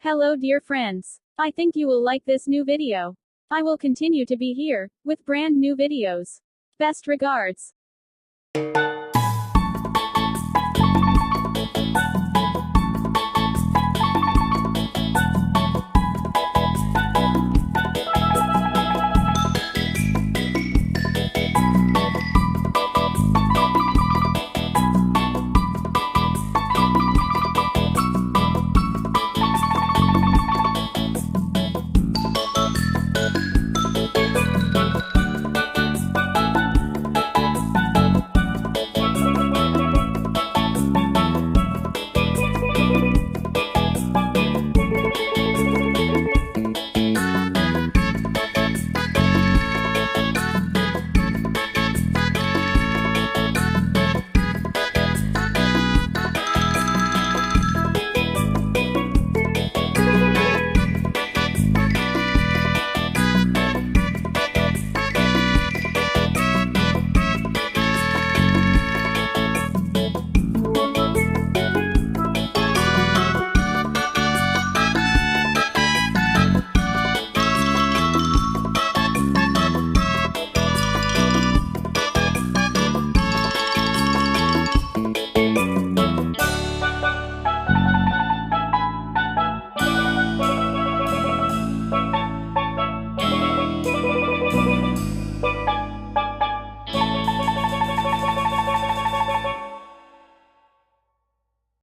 Hello dear friends. I think you will like this new video. I will continue to be here, with brand new videos. Best regards.